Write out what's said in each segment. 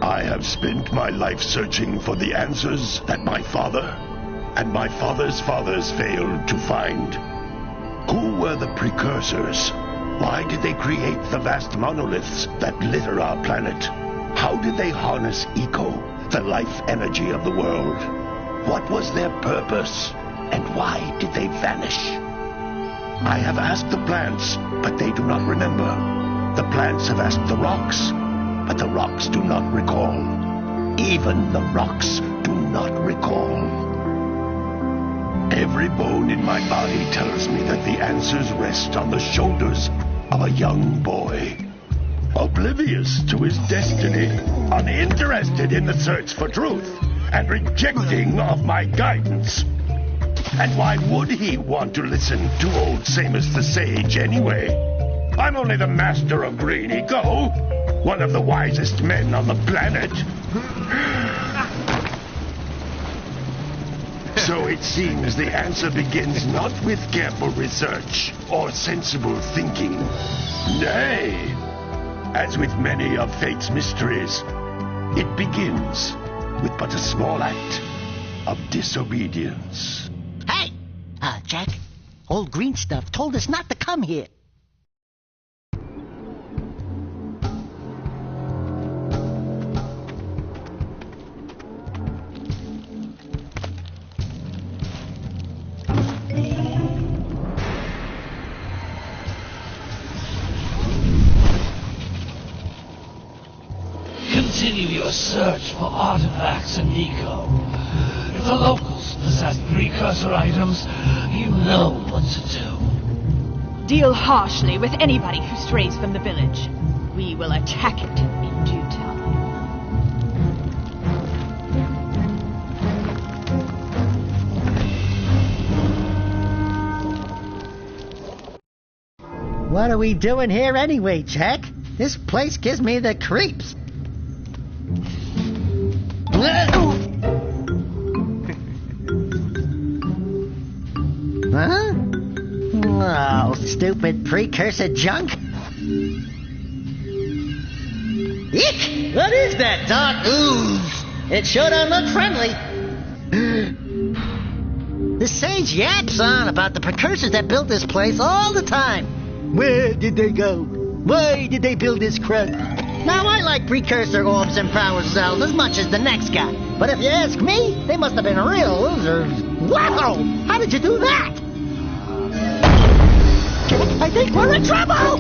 I have spent my life searching for the answers that my father and my father's fathers failed to find. Who were the Precursors? Why did they create the vast monoliths that litter our planet? How did they harness eco, the life energy of the world? What was their purpose? And why did they vanish? I have asked the plants, but they do not remember. The plants have asked the rocks, but the rocks do not recall. Even the rocks do not recall. Every bone in my body tells me that the answers rest on the shoulders of a young boy. Oblivious to his destiny, uninterested in the search for truth, and rejecting of my guidance. And why would he want to listen to old Samus the Sage anyway? I'm only the master of green eco, one of the wisest men on the planet. So it seems the answer begins not with careful research or sensible thinking. Nay, as with many of fate's mysteries, it begins with but a small act of disobedience. Hey! Jack, old green stuff told us not to come here. Continue your search for artifacts and eco. If the locals possess precursor items, you know what to do. Deal harshly with anybody who strays from the village. We will attack it in due time. What are we doing here anyway, Jack? This place gives me the creeps. Huh? Oh, stupid precursor junk. Eek! What is that dark ooze? It sure don't look friendly. The sage yaps on about the precursors that built this place all the time. Where did they go? Why did they build this crud? Now, I like precursor orbs and power cells as much as the next guy. But if you ask me, they must have been real losers. Wow! How did you do that? I think we're in trouble!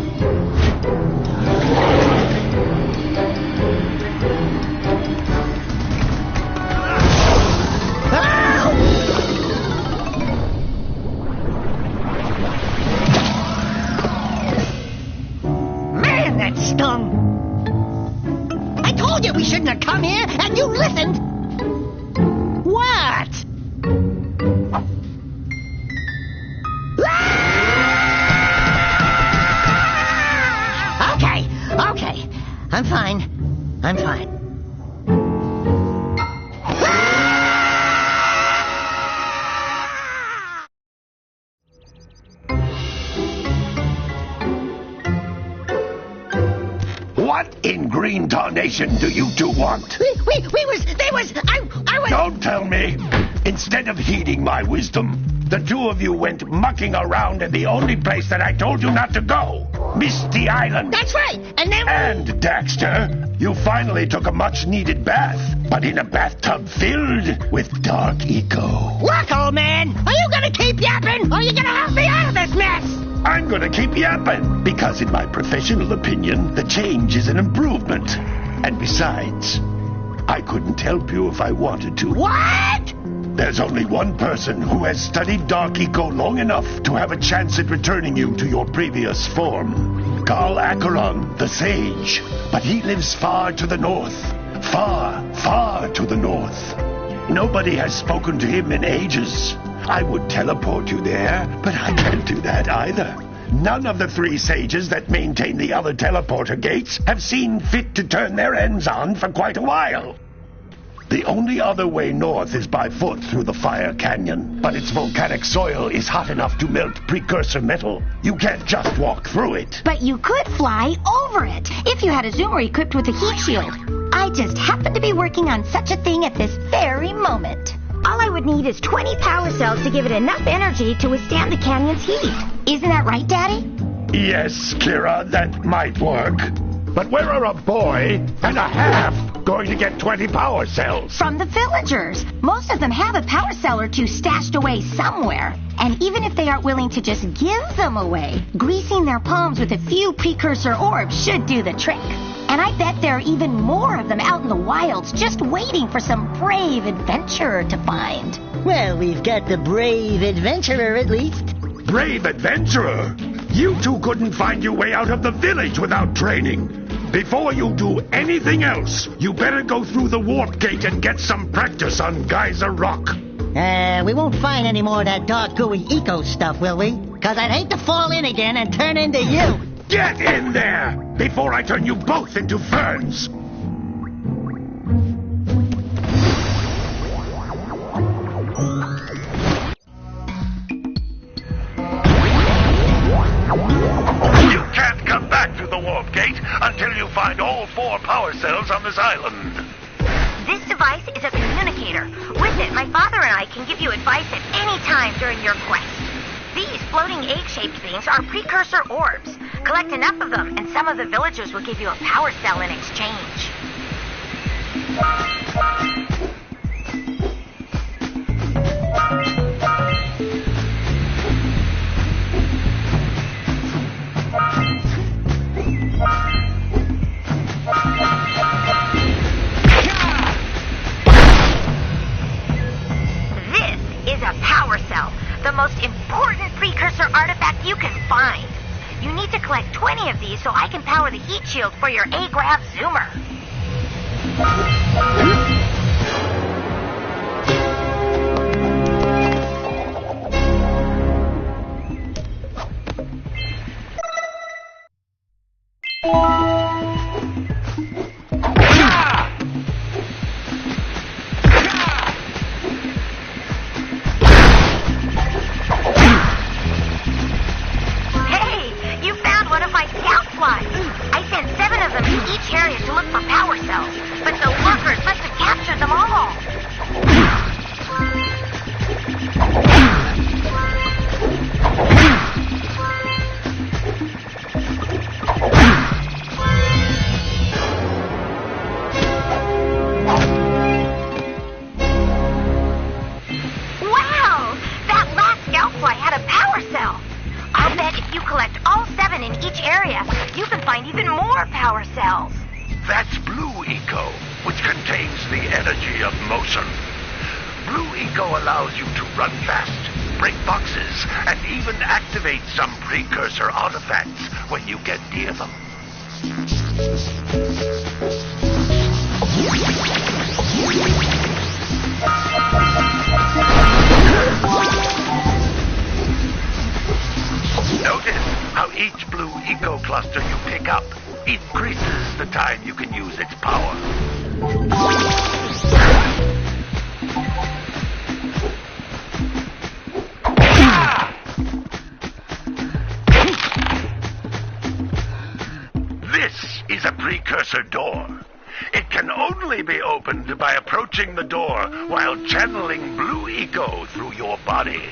Man, that stung! I told you we shouldn't have come here, and you listened! What? Okay. I'm fine. What in green tarnation do you two want? I was... Don't tell me! Instead of heeding my wisdom, the two of you went mucking around in the only place that I told you not to go. Misty Island. That's right, and then... And, Daxter, you finally took a much-needed bath, but in a bathtub filled with dark eco. Look, old man, are you gonna keep yapping, or are you gonna help me out of this mess? I'm gonna keep yapping, because in my professional opinion, the change is an improvement. And besides, I couldn't help you if I wanted to. What? There's only one person who has studied dark eco long enough to have a chance at returning you to your previous form. Carl Acheron, the Sage. But he lives far to the north. Far to the north. Nobody has spoken to him in ages. I would teleport you there, but I can't do that either. None of the three sages that maintain the other teleporter gates have seen fit to turn their ends on for quite a while. The only other way north is by foot through the Fire Canyon, but its volcanic soil is hot enough to melt precursor metal. You can't just walk through it. But you could fly over it, if you had a zoomer equipped with a heat shield. I just happen to be working on such a thing at this very moment. All I would need is 20 power cells to give it enough energy to withstand the canyon's heat. Isn't that right, Daddy? Yes, Kira, that might work. But where are a boy and a half going to get 20 power cells? From the villagers. Most of them have a power cell or two stashed away somewhere. And even if they aren't willing to just give them away, greasing their palms with a few precursor orbs should do the trick. And I bet there are even more of them out in the wilds just waiting for some brave adventurer to find. Well, we've got the brave adventurer at least. Brave adventurer? You two couldn't find your way out of the village without training. Before you do anything else, you better go through the warp gate and get some practice on Geyser Rock. We won't find any more of that dark gooey eco stuff, will we? 'Cause I'd hate to fall in again and turn into you. Get in there before I turn you both into ferns. You can't come back through the warp gate until you find all 4 power cells on this island. This device is a communicator. With it, my father and I can give you advice at any time during your quest. These floating egg-shaped things are precursor orbs. Collect enough of them, and some of the villagers will give you a power cell in exchange. This is a power cell, the most important precursor artifact you can find. You need to collect 20 of these so I can power the heat shield for your A-Grav Zoomer. I sent 7 of them to each area to look for power cells, but the workers must have captured them all. Wow! That last scoutfly had a power cell. I'll bet if you collect all 7 in each area, you can find even more power cells. That's Blue Eco, which contains the energy of motion. Blue Eco allows you to run fast, break boxes, and even activate some precursor artifacts when you get near them. Notice how each Blue Eco cluster you pick up increases the time you can use its power. This is a precursor door. It can only be opened by approaching the door while channeling Blue Eco through your body.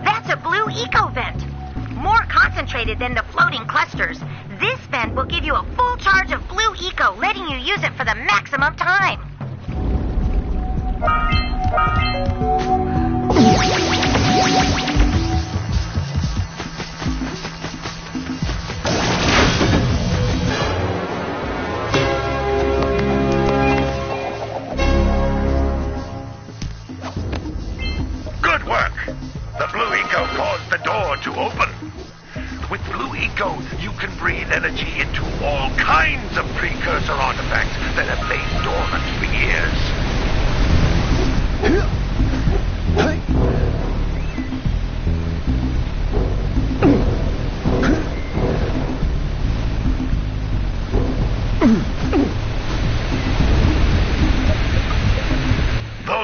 That's a Blue Eco vent. More concentrated than the floating clusters. This vent will give you a full charge of Blue Eco, letting you use it for the maximum time. Good work! The Blue Eco caused the door to open. With Blue Eco, you can breathe energy into all kinds of precursor artifacts that have lain dormant for years.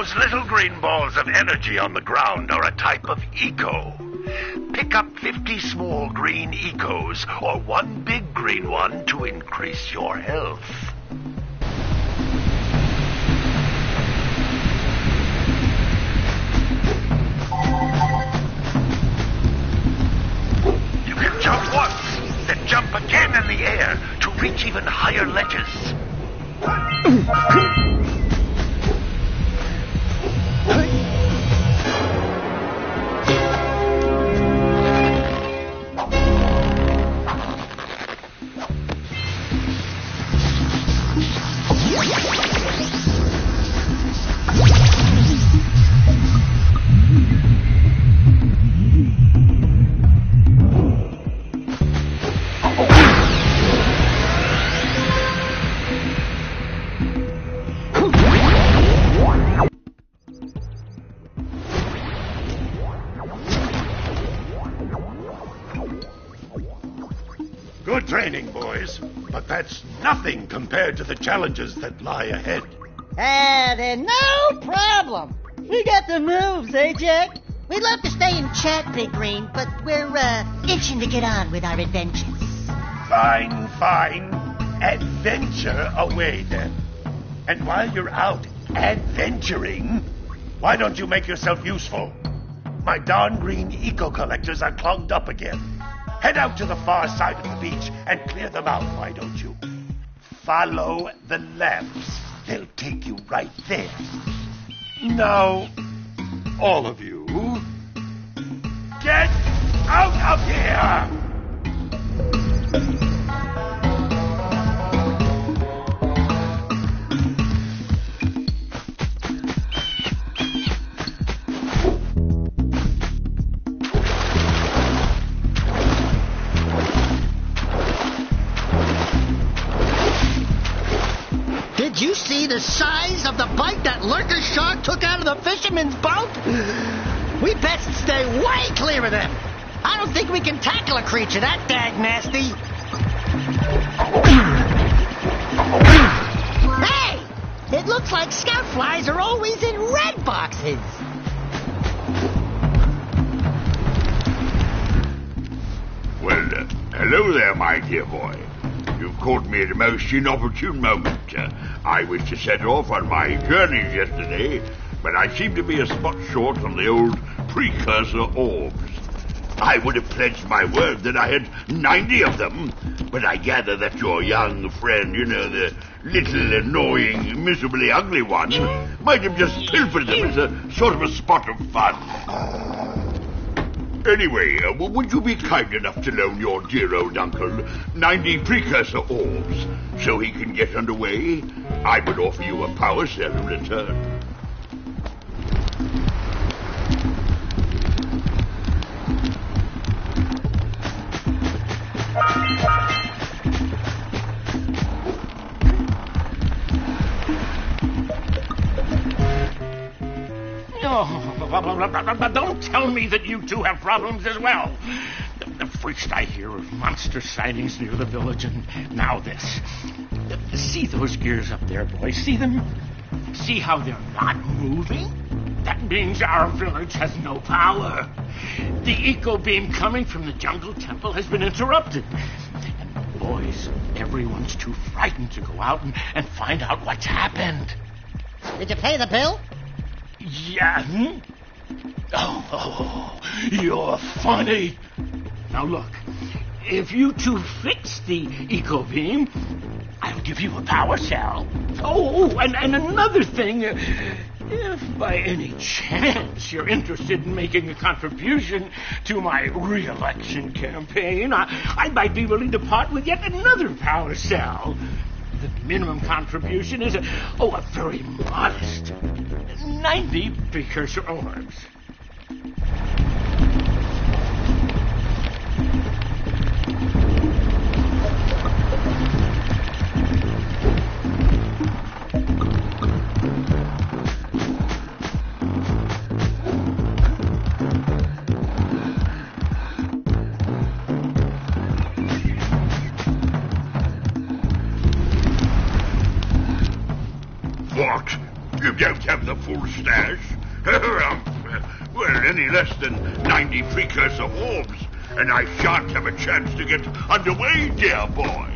Those little green balls of energy on the ground are a type of eco. Pick up 50 small green ecos, or one big green one to increase your health. You can jump once, then jump again in the air to reach even higher ledges. Good training, boys, but that's nothing compared to the challenges that lie ahead. Then no problem. We got the moves, eh, Jack? We'd love to stay and chat, Big Green, but we're, itching to get on with our adventures. Fine, fine. Adventure away, then. And while you're out adventuring, why don't you make yourself useful? My darn green eco-collectors are clogged up again. Head out to the far side of the beach and clear them out, why don't you? Follow the lamps. They'll take you right there. Now, all of you, get out of here! Did you see the size of the bite that lurker shark took out of the fisherman's boat? We best stay way clear of them. I don't think we can tackle a creature that dag nasty. Hey! It looks like scout flies are always in red boxes. Well, hello there, my dear boy. You've caught me at a most inopportune moment. I was to set off on my journeys yesterday, but I seem to be a spot short on the old Precursor orbs. I would have pledged my word that I had 90 of them, but I gather that your young friend, the little annoying, miserably ugly one, might have just pilfered them as a sort of a spot of fun. Anyway, would you be kind enough to loan your dear old uncle 90 Precursor orbs so he can get underway? I would offer you a power cell in return. Don't tell me that you two have problems as well. First I hear of monster sightings near the village, and now this. See those gears up there, boys? See them? See how they're not moving? That means our village has no power. The eco beam coming from the jungle temple has been interrupted. And boys, everyone's too frightened to go out and find out what's happened. Did you pay the bill? Yeah. Oh, you're funny. Now look, if you two fix the eco beam, I'll give you a power cell. Oh, and another thing, if by any chance you're interested in making a contribution to my re-election campaign, I might be willing to part with yet another power cell. The minimum contribution is a very modest 90 Precursor orbs. What? You don't have the full stash. Well, any less than 90 precursor orbs, and I shan't have a chance to get underway, dear boy.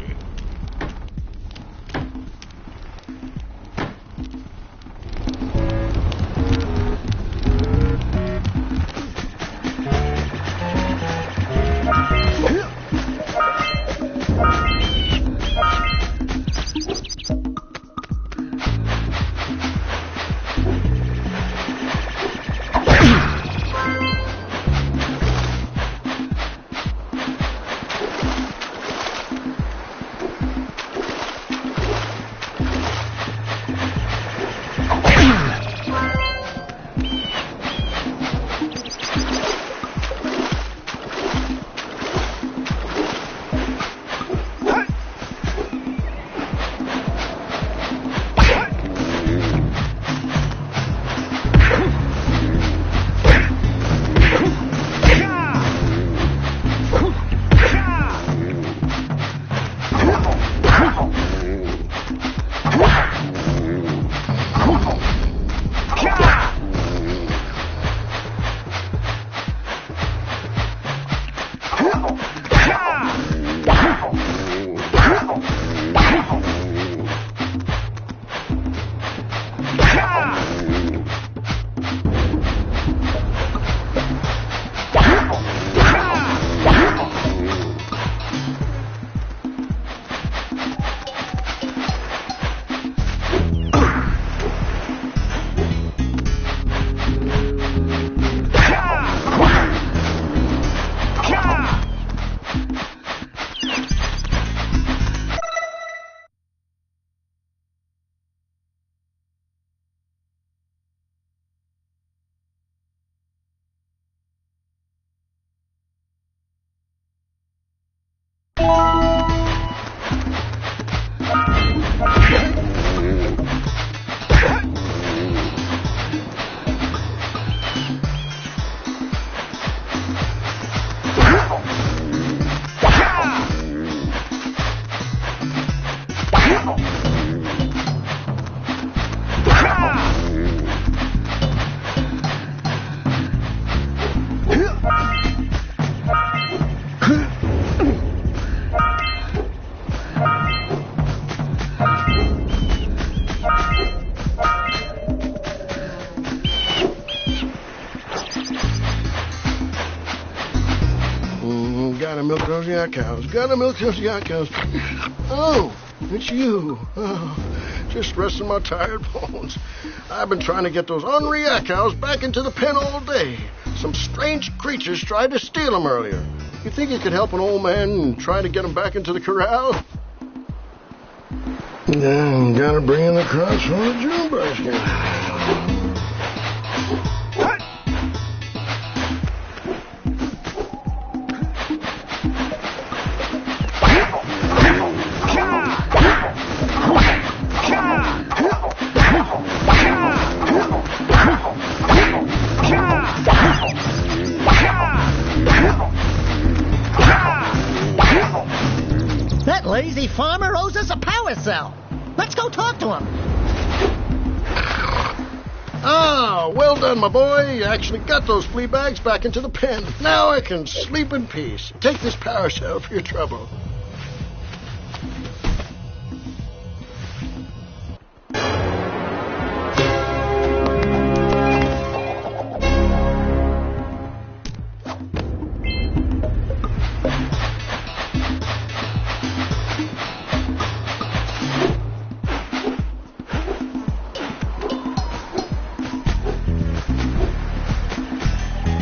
Gotta milk those yacht cows. Gotta milk those yacht cows. Oh, it's you. Oh, just resting my tired bones. I've been trying to get those ornery yacht cows back into the pen all day. Some strange creatures tried to steal them earlier. You think you could help an old man and try to get them back into the corral? Yeah, gotta bring in the crops from the June basket. That lazy farmer owes us a power cell. Let's go talk to him. Ah, well done, my boy. You actually got those flea bags back into the pen. Now I can sleep in peace. Take this power cell for your trouble.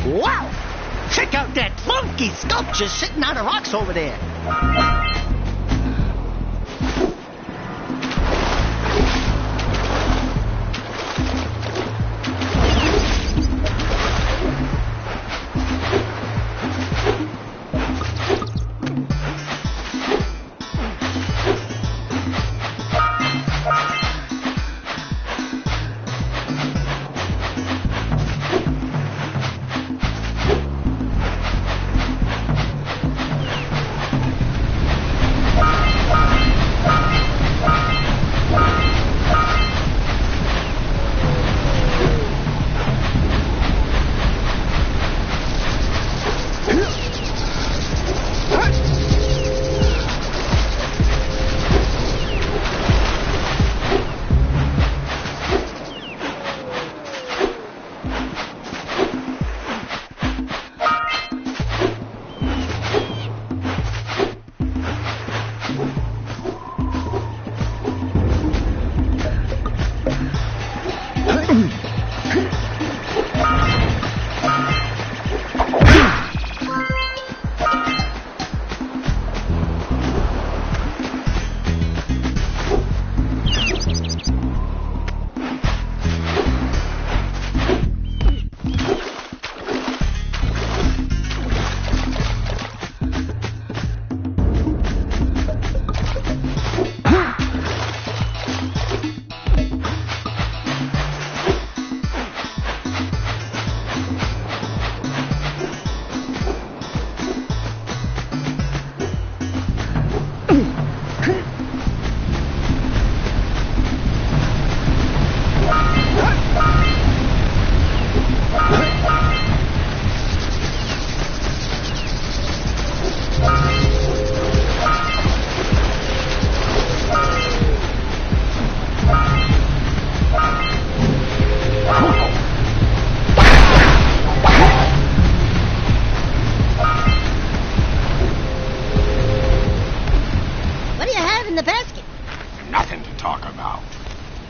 Wow! Check out that funky sculpture sitting on the rocks over there.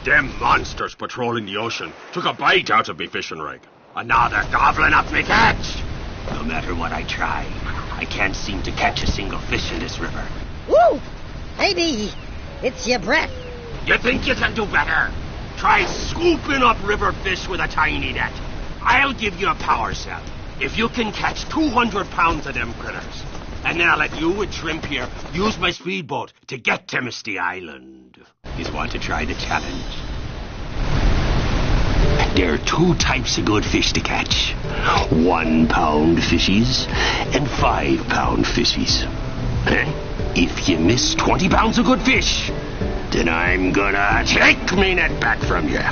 Them monsters patrolling the ocean took a bite out of me fishing rig. And now they're gobbling up me catch. No matter what I try, I can't seem to catch a single fish in this river. Woo! Maybe it's your breath. You think you can do better? Try scooping up river fish with a tiny net. I'll give you a power cell if you can catch 200 pounds of them critters. And then I'll let you and Shrimp here use my speedboat to get to Misty Island. You want to try the challenge? There are two types of good fish to catch. 1 pound fishies and 5 pound fishies. If you miss 20 pounds of good fish, then I'm gonna take me net back from you.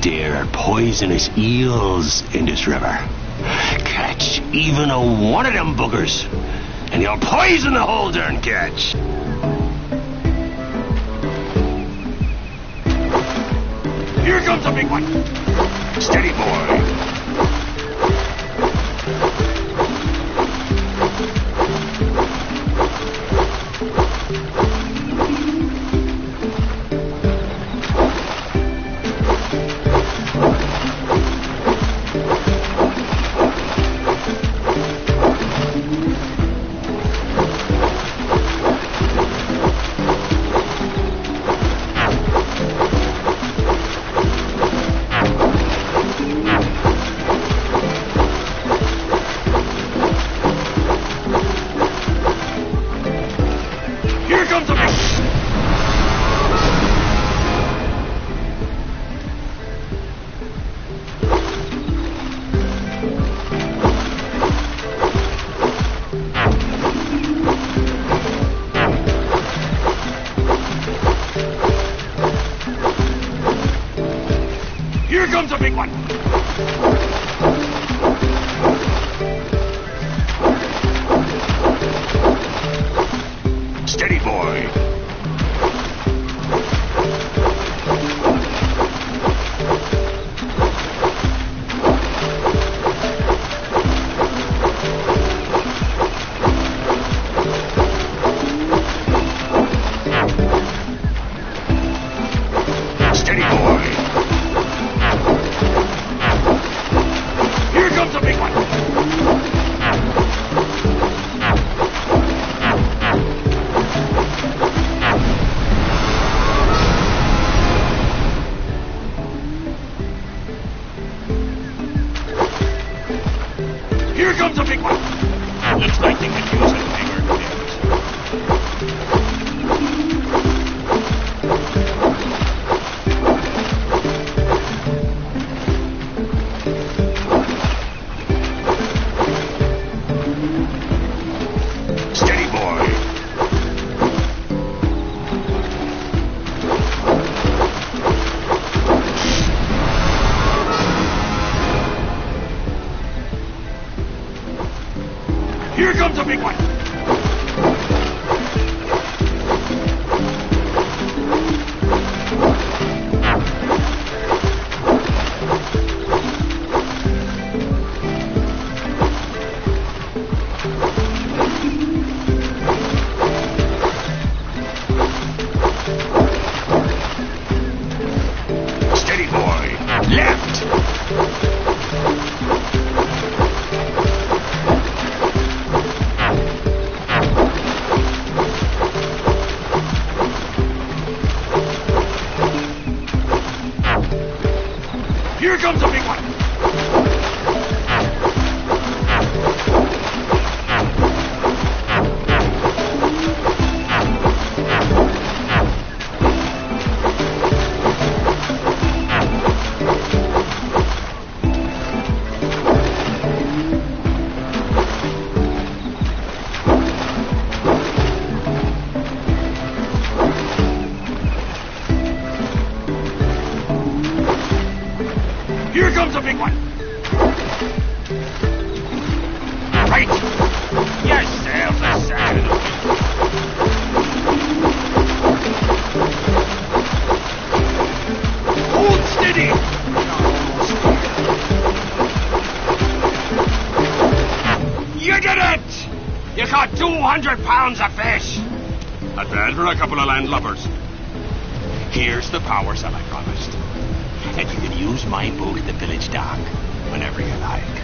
There are poisonous eels in this river. Catch even one of them boogers, and you'll poison the whole darn catch. Here comes a big one. Steady, boy. Here comes a big one. Steady, boy. Steady, boy. Here comes a big one. Here comes a big one. Looks like they could use a bigger fish. Steady, boy. Here comes a big one. Steady, boy. Left. Here comes a big one. Here comes a big one. Right. Yourselves a saddle. Hold steady. You did it! You caught 200 pounds of fish. Not bad for a couple of landlubbers. Here's the power cell I promised. And you can use my boat at the village dock whenever you like.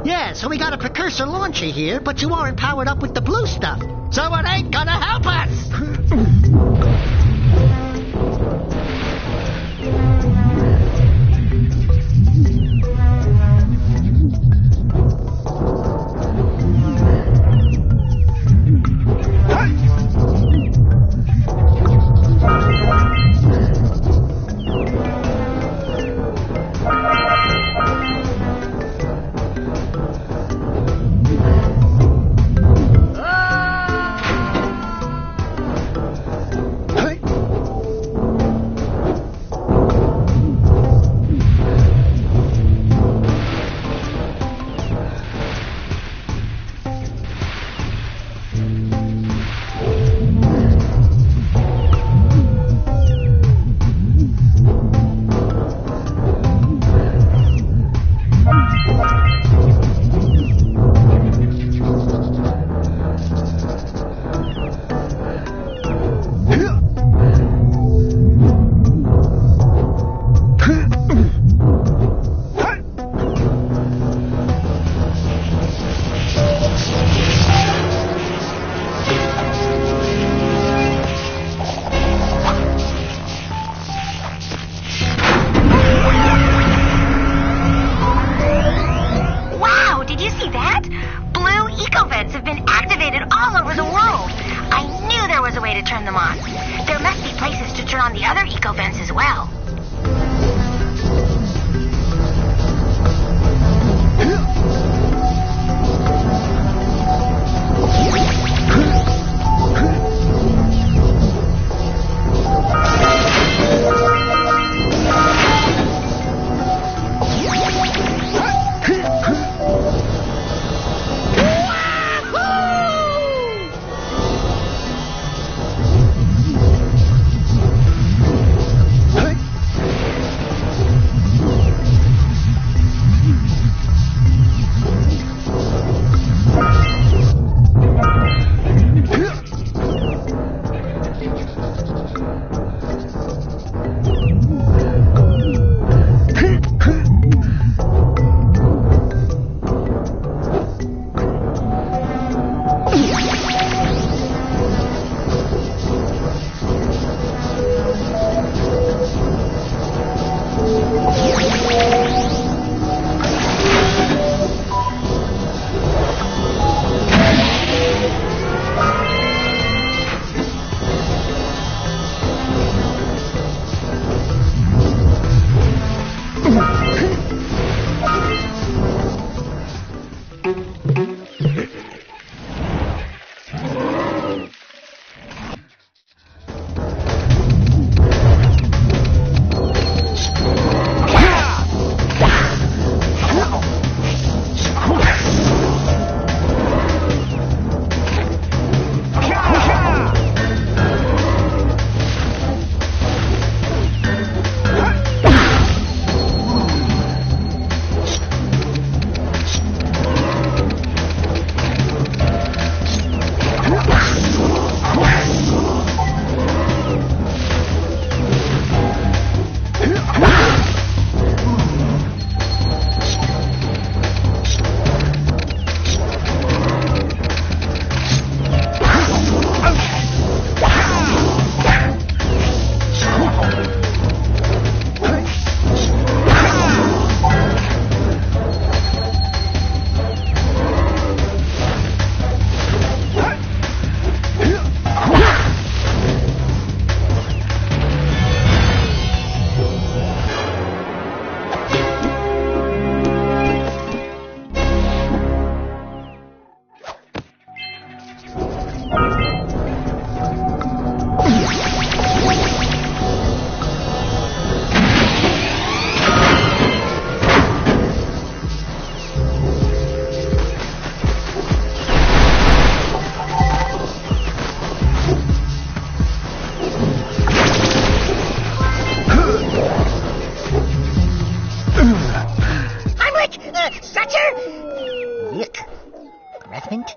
Yeah, so we got a Precursor launcher here, but you aren't powered up with the blue stuff. So it ain't gonna help us! Revenant?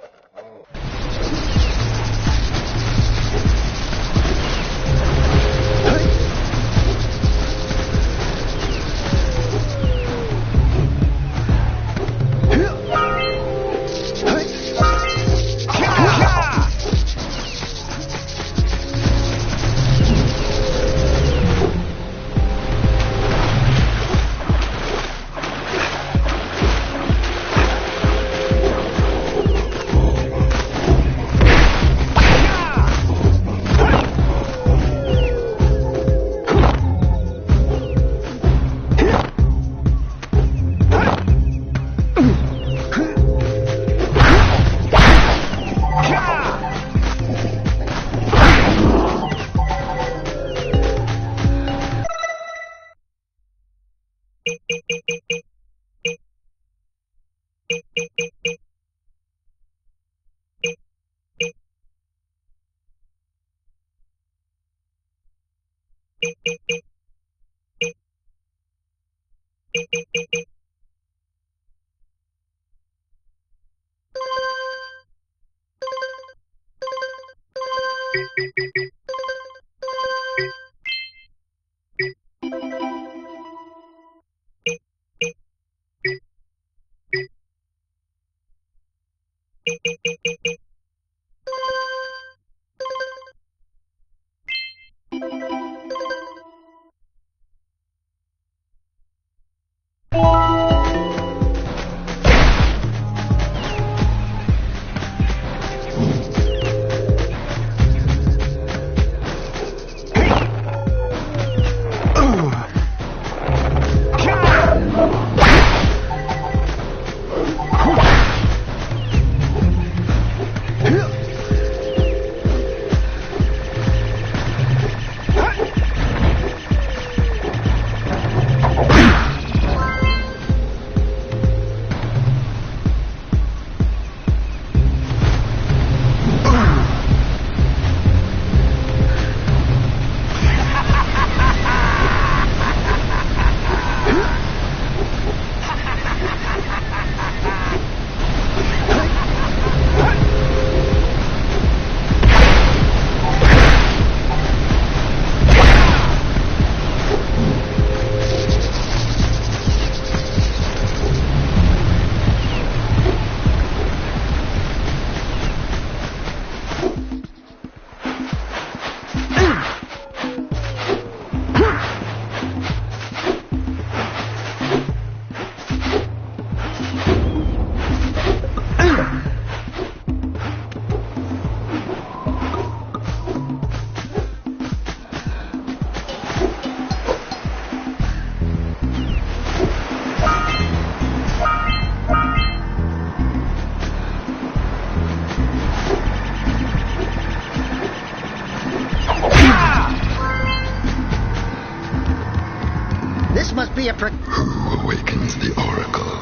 Who awakens the oracle?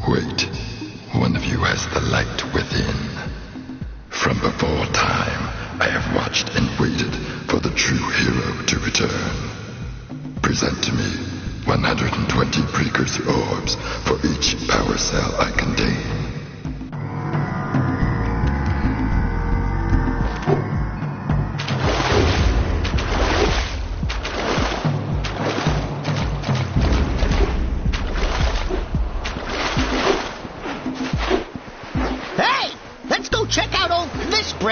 Wait, one of you has the light within. From before time, I have watched and waited for the true hero to return. Present to me 120 precursor orbs for each power cell I contain.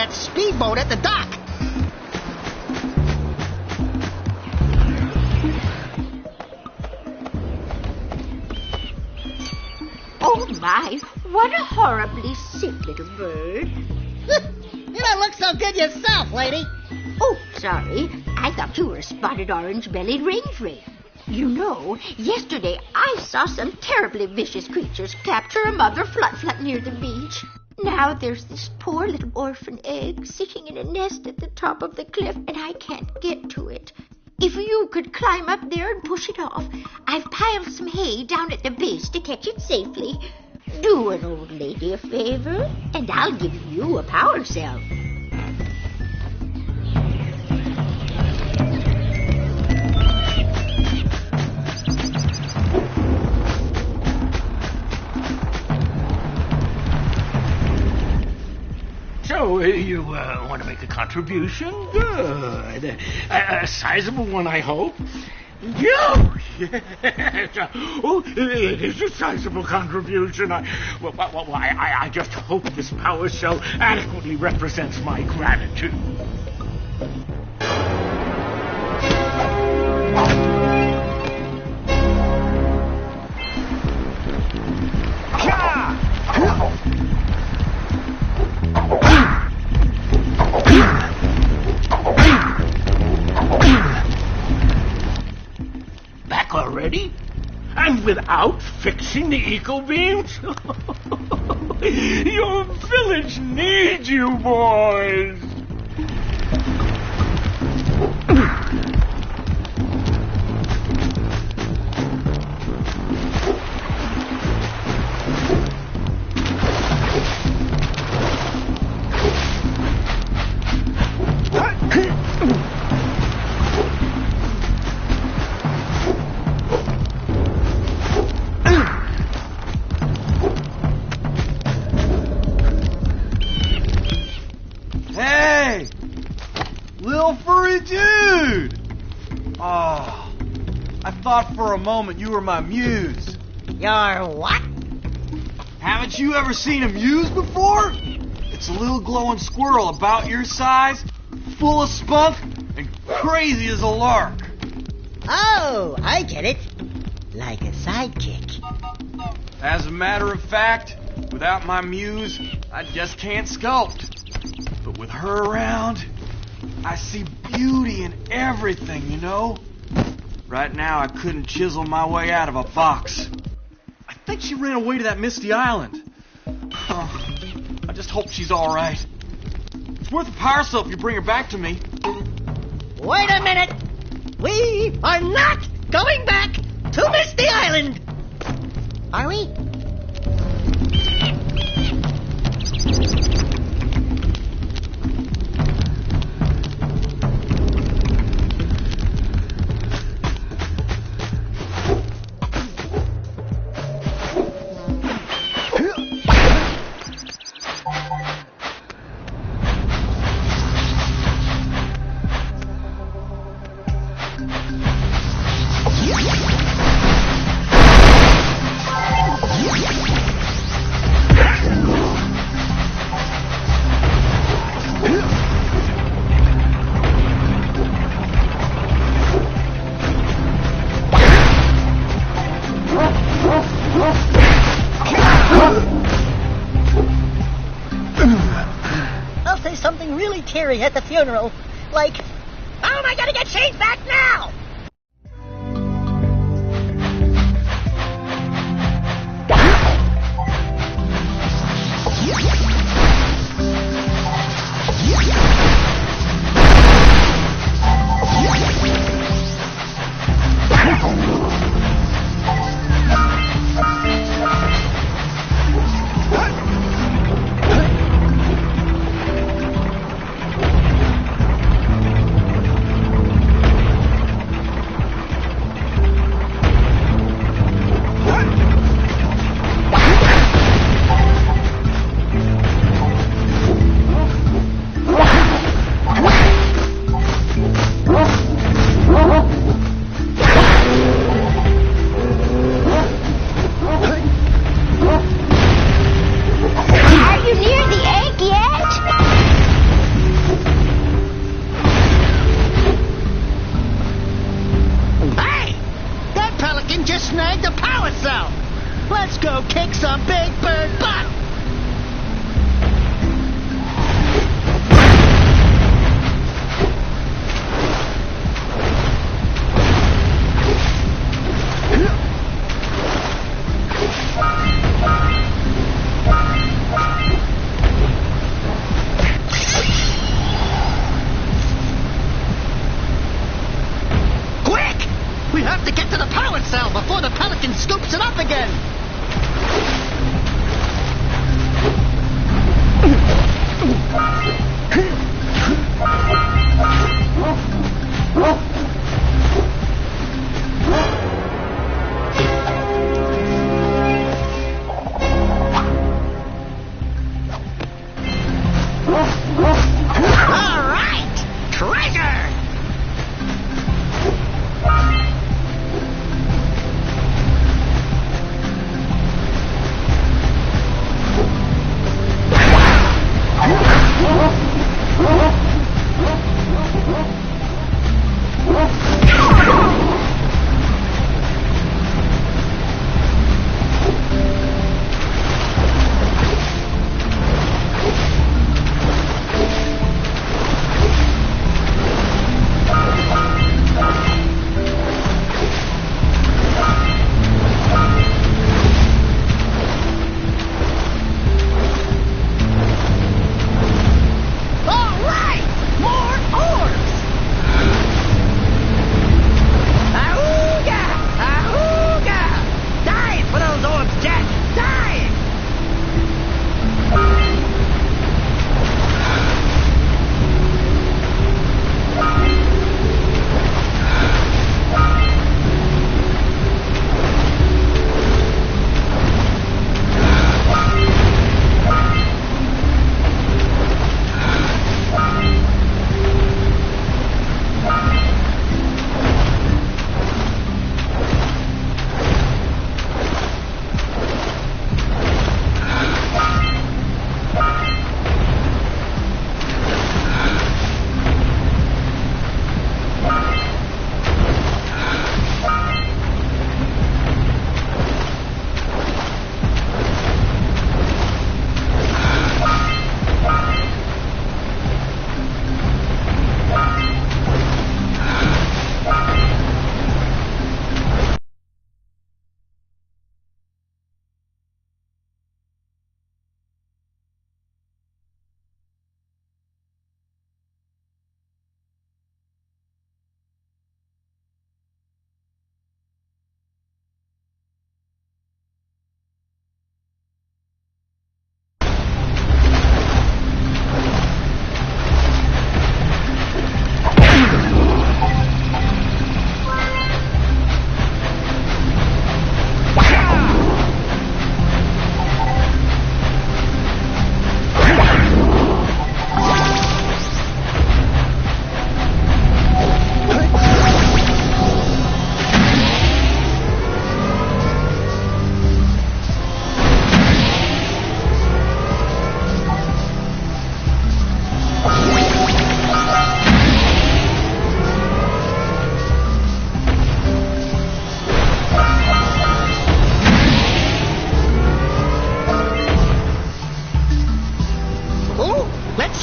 Speedboat at the dock. Oh my, what a horribly sick little bird. You don't look so good yourself, lady. Oh, sorry. I thought you were a spotted orange-bellied rainfrey. You know, yesterday I saw some terribly vicious creatures capture a mother flut-flut near the beach. Now there's this poor little orphan egg sitting in a nest at the top of the cliff, and I can't get to it. If you could climb up there and push it off, I've piled some hay down at the base to catch it safely. Do an old lady a favor, and I'll give you a power cell. So, you want to make a contribution? Good. A sizable one, I hope. Yes. Oh, it is a sizable contribution. I just hope this power cell adequately represents my gratitude. Back already? And without fixing the eco beams? Your village needs you, boys! thought for a moment you were my muse. Your what? Haven't you ever seen a muse before? It's a little glowing squirrel about your size, full of spunk, and crazy as a lark. Oh, I get it. Like a sidekick. As a matter of fact, without my muse, I just can't sculpt. But with her around, I see beauty in everything, you know? Right now, I couldn't chisel my way out of a box. I think she ran away to that misty island. Oh, I just hope she's all right. It's worth a power cell if you bring her back to me. Wait a minute. We are not going back to Misty Island. Are we? I'll say something really teary at the funeral. Like, how am I gonna get changed back now?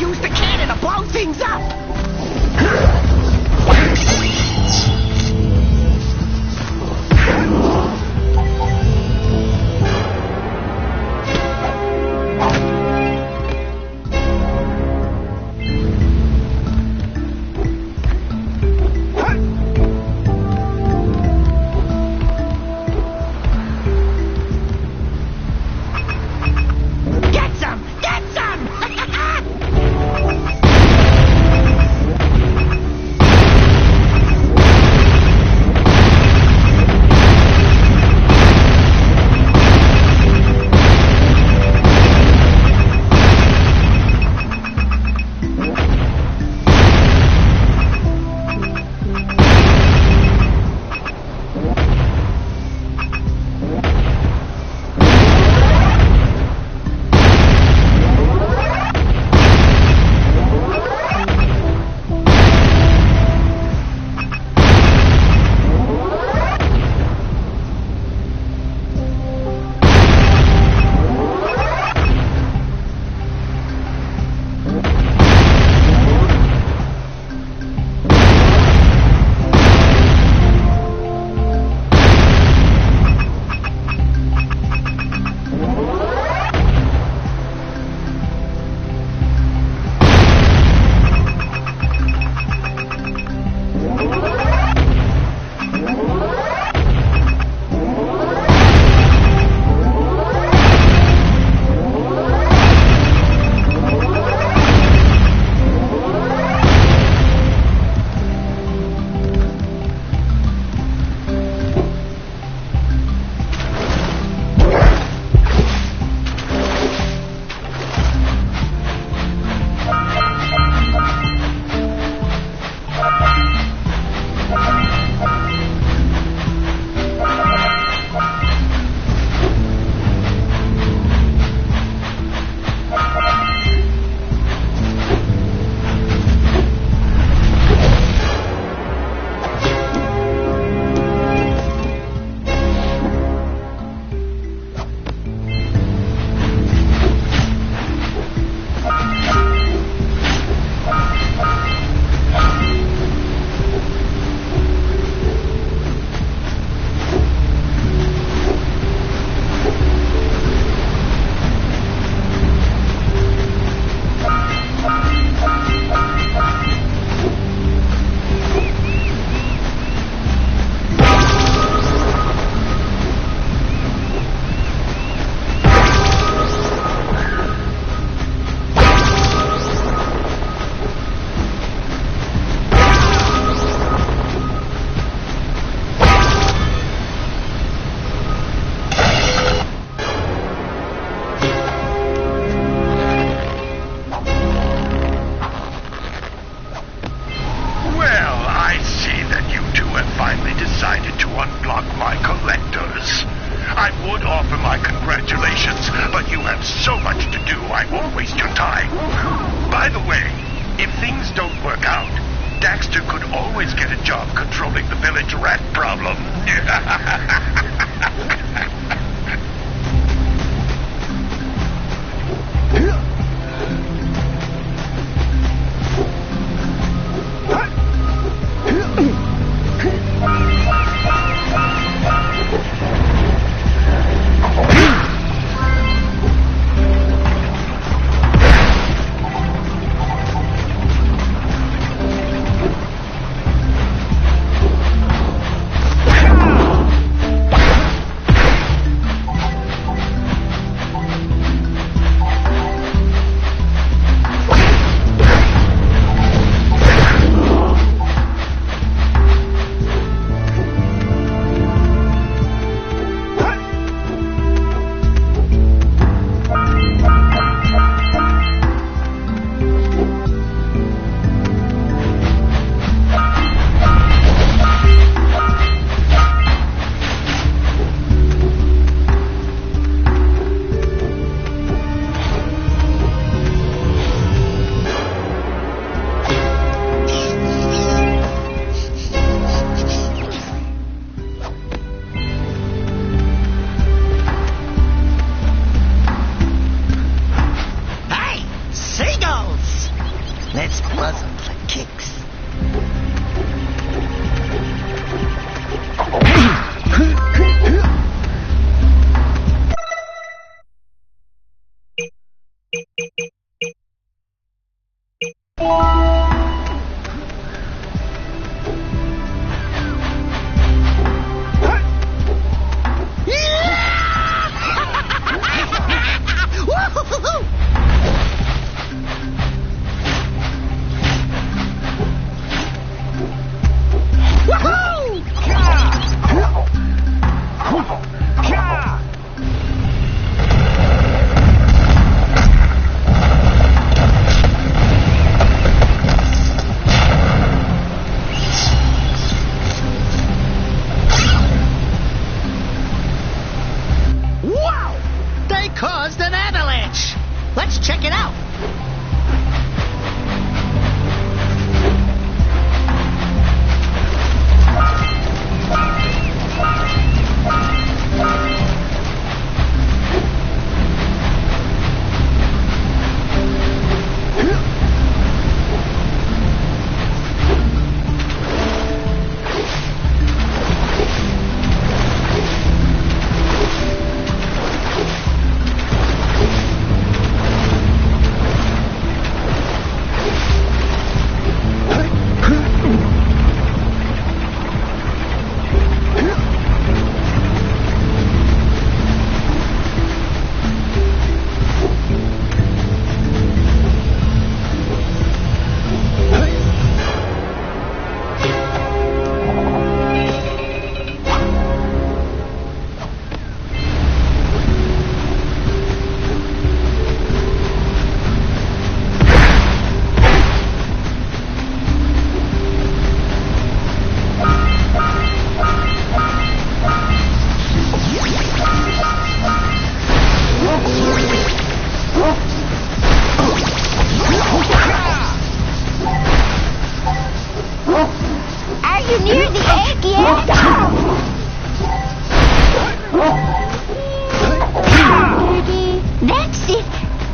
Let's use the cannon to blow things up! Daxter could always get a job controlling the village rat problem.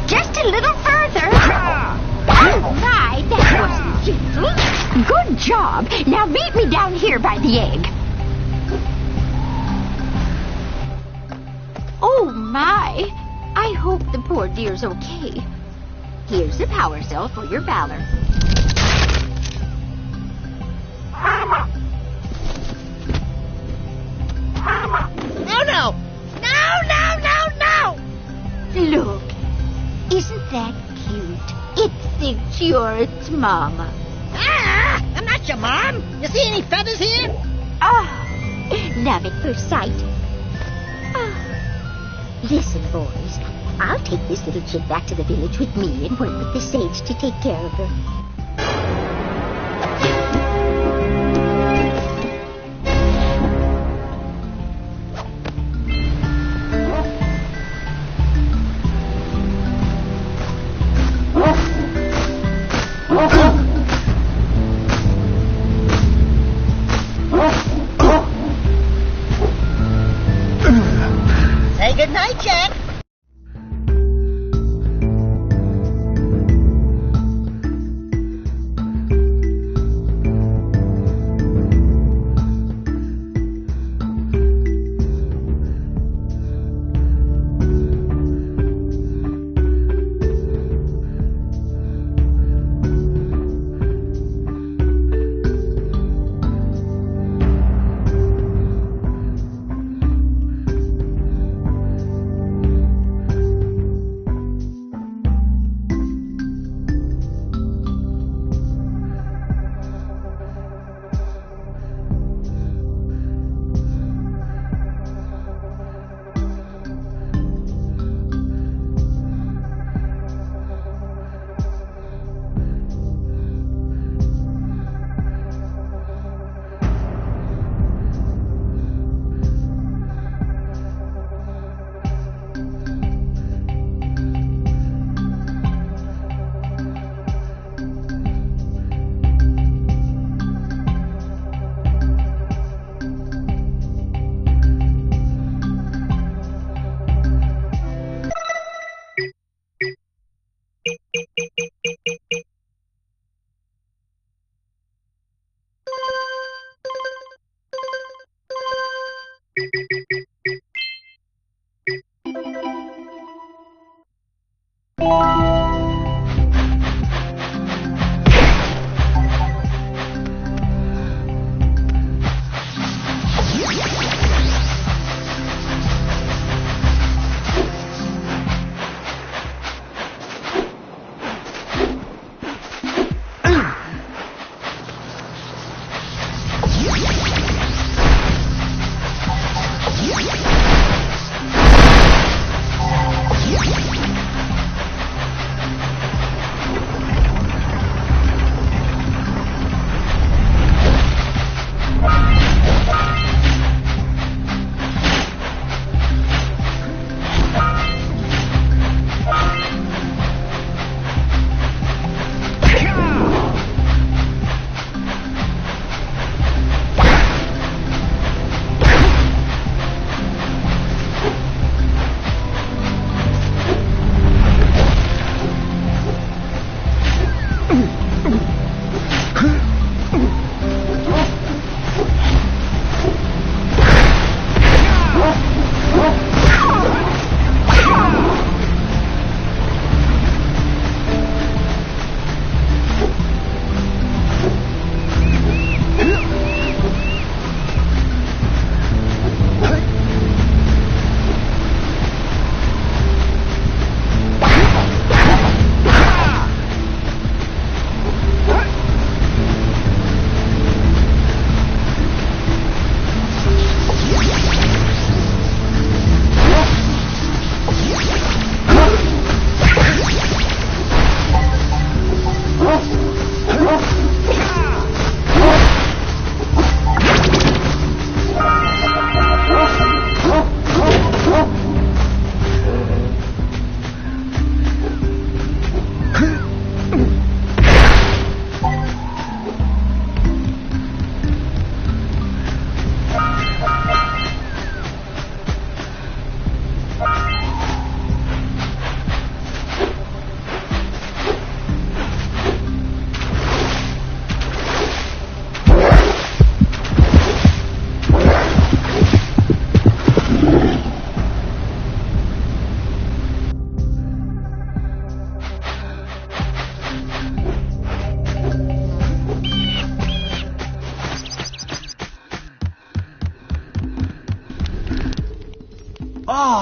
Just a little further. Oh, my, that wasn't gentle. Good job. Now meet me down here by the egg. Oh, my. I hope the poor dear's okay. Here's the power cell for your valor. Oh, no! No, no, no, no! Look, isn't that cute? It thinks you're its mama. Ah! I'm not your mom. You see any feathers here? Ah, love at first sight. Ah. Listen, boys, I'll take this little chick back to the village with me and work with the sage to take care of her. Say goodnight, Jack.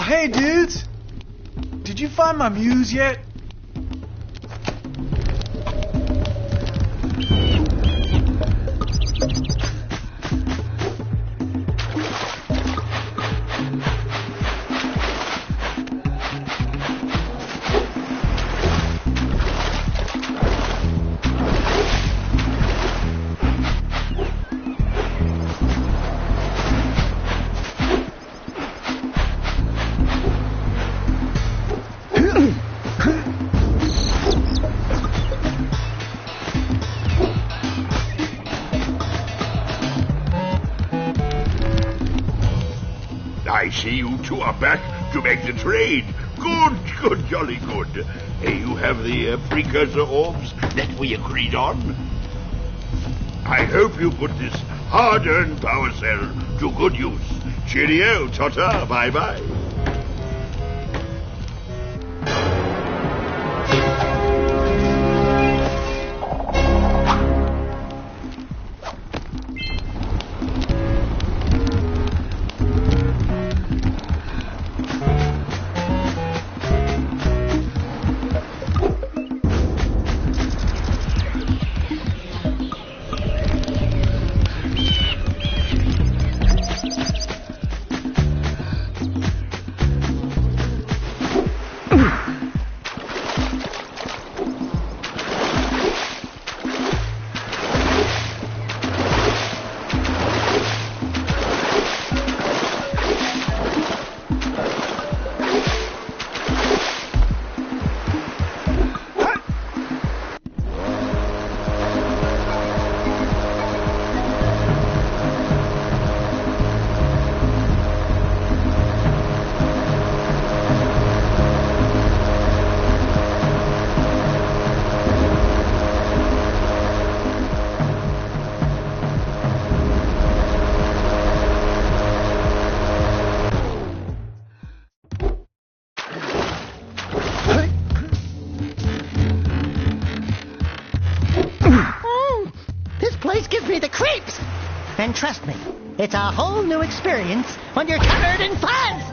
hey, dudes. Did you find my muse yet? I see you two are back to make the trade. Good, jolly good. Hey, you have the precursor orbs that we agreed on? I hope you put this hard-earned power cell to good use. Cheerio, ta-ta, bye-bye. And trust me, it's a whole new experience when you're covered in fuzz!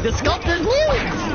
The sculptor's muse!